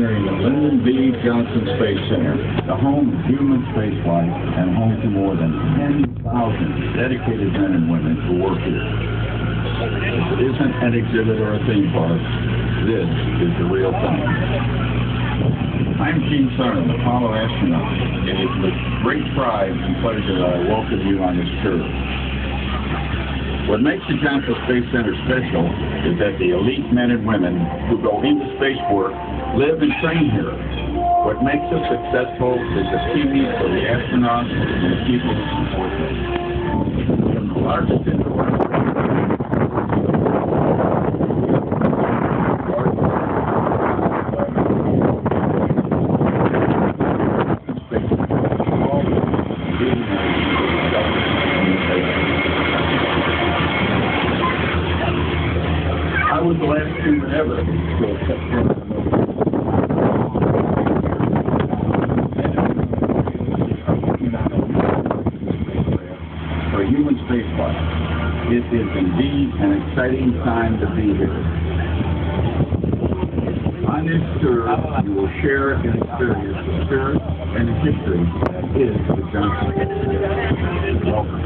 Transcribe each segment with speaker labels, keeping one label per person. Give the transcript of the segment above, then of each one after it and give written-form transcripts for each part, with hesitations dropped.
Speaker 1: entering the Lyndon B. Johnson Space Center, the home of human spaceflight and home to more than 10,000 dedicated men and women who work here. This isn't an exhibit or a theme park. This is the real thing. I'm Gene Cernan, Apollo astronaut. It is with great pride and pleasure that I welcome you on this tour. What makes the Johnson Space Center special is that the elite men and women who go into space work live and train here. What makes us successful is the teaming of the astronauts and the people who support them. From the largest enterprise I was the last human ever to accept for human spaceflight. It is indeed an exciting time to be here. On this tour, you will share and experience the spirit and the history that is the Johnson Space Center. Welcome.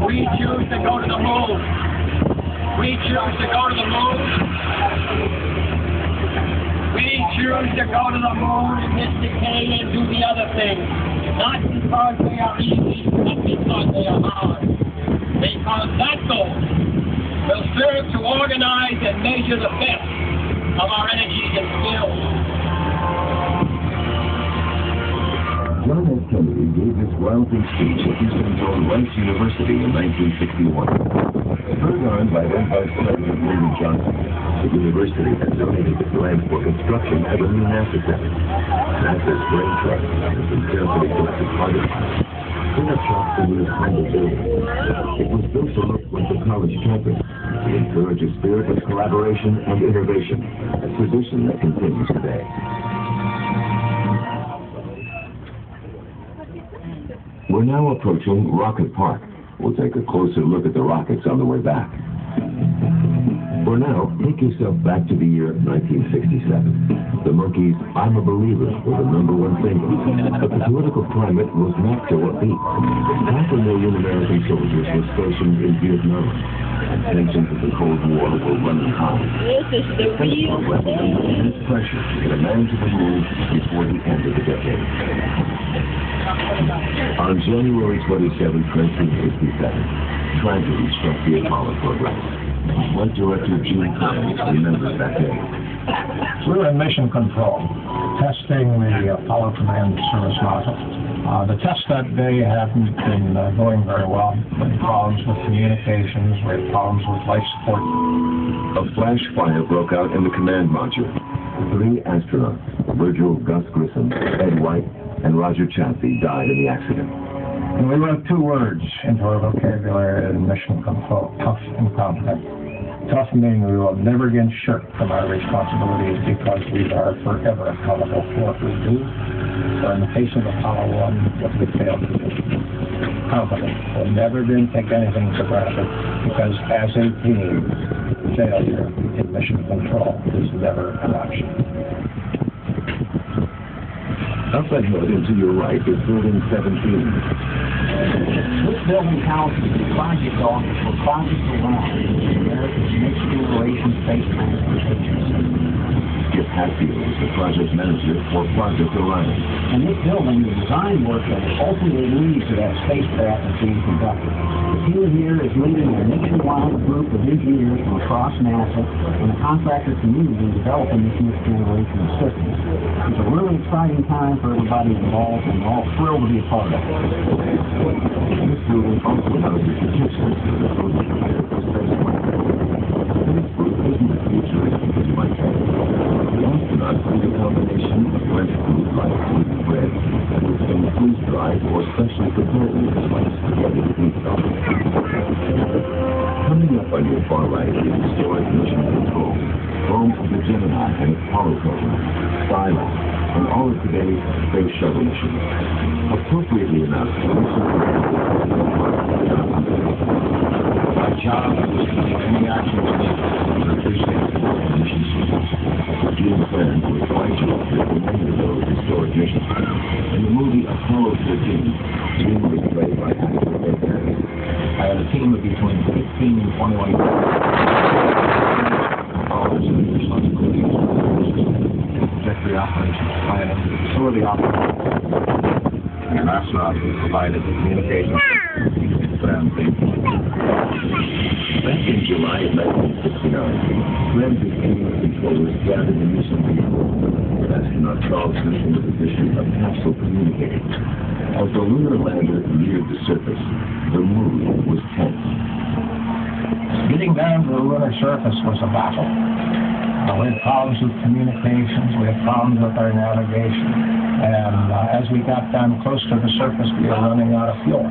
Speaker 2: We choose to go to the moon. We choose to go to the moon. We choose to go to the moon in this decade and do the other things. Not because they are easy, but because they are hard. Because that goal will serve to organize and measure the best of our energies and skills.
Speaker 3: John F. Kennedy gave this groundbreaking speech at Houston Rice University in 1961. Heard on by then Vice President Lyndon Johnson, the university has donated its land for construction of a new NASA center. NASA's brain trust has been carefully selected target sites. Clear shots in this humble building. It was built to look like the college campus, to encourage a spirit of collaboration and innovation, a tradition that continues today. We're now approaching Rocket Park. We'll take a closer look at the rockets on the way back. For now, take yourself back to the year 1967. The Monkees' I'm a Believer were the #1 single, but the political climate was not so upbeat. 500,000 American soldiers were stationed in Vietnam, and tensions of the Cold War were running high.
Speaker 4: This is the real thing.
Speaker 3: Immense pressure to get a man to the moon before the end of the decade. On January 27, 1967, tragedy struck the Apollo program. Flight Director Gene Cernan remembers that day.
Speaker 5: We were in mission control, testing the Apollo Command Service module. The tests that day haven't been going very well. We had problems with communications, we had problems with life support.
Speaker 3: A flash fire broke out in the command module. 3 astronauts, Virgil Gus Grissom, Ed White, and Roger Chaffee, died in the accident.
Speaker 5: And we wrote 2 words into our vocabulary in mission control: tough and competent. Tough meaning we will never again shirk from our responsibilities because we are forever accountable for what we do, or in the case of Apollo 1, what we failed to do. Competent will never again take anything for granted because as a team, failure in mission control is never an option.
Speaker 3: Up ahead and to your right is Building 17.
Speaker 6: This building houses the project office for Project Orion, America's next generation space transportation system.
Speaker 3: Skip Hatfield is the project manager for Project Orion.
Speaker 6: And this building, the design work that ultimately leads to that spacecraft is being conducted. The team here is leading a nationwide group of engineers from across NASA and the contractor community in developing this next generation of systems. It's a really exciting time for everybody involved, and we're all thrilled to be a part of it.
Speaker 3: This building also houses the tip system that goes prepared for spaceflight. This group isn't the futuristic as you might say. The astronauts use a combination of fresh food like wheat bread with some freeze dried or specially prepared meat sliced together to eat up. Coming up on your far right is historic mission control, home to the Gemini and Apollo program, Skylab, and all of today's space shuttle missions. Appropriately enough, mission control is
Speaker 6: job any action was taken.
Speaker 3: Jim planned to apply to many of those historic missions. In the movie Apollo 13, Jim was played by actor Ed Harris.
Speaker 6: I had a team of between 15 and 21
Speaker 3: All his responsibilities
Speaker 5: Check the operations planning, facility operations.
Speaker 1: And astronauts were provided the communication ground safety.
Speaker 3: Back in July of 1969, friends of Kingdom controllers gathered in mission vehicle. Astronaut Charles Simpson was issued a capsule communicator. As the lunar lander neared the surface, the mood was tense.
Speaker 5: Getting down to the lunar surface was a battle. We had problems with communications, we had problems with our navigation, and as we got down close to the surface, we were running out of fuel.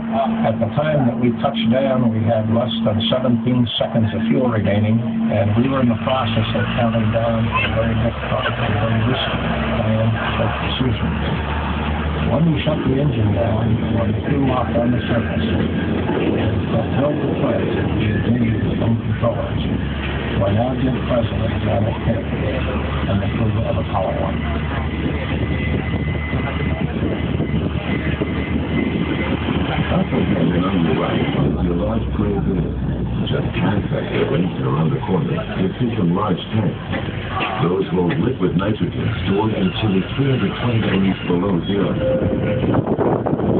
Speaker 5: At the time that we touched down, we had less than 17 seconds of fuel remaining, and we were in the process of counting down a very difficult and very risky plan of decisions. When we shut the engine down, when the crew locked on the surface, it held the pledge that we had made with some controllers. We're now dear President John F. Kennedy and the crew of Apollo 1.
Speaker 3: Also hanging on the right is your large gray building. Just transected and around the corner, you see some large tanks. Those hold liquid nitrogen stored in chilly 320 degrees below zero.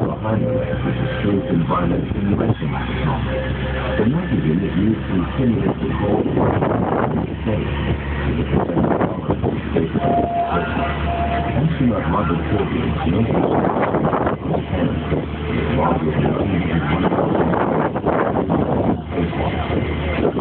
Speaker 3: Behind them is a safe environment enriching the zone. The nitrogen is used to stimulate the cold water to be safe to the protected power of space. Astronaut Robert Kirby noticed his hands with longer than 1,000 spacewalk.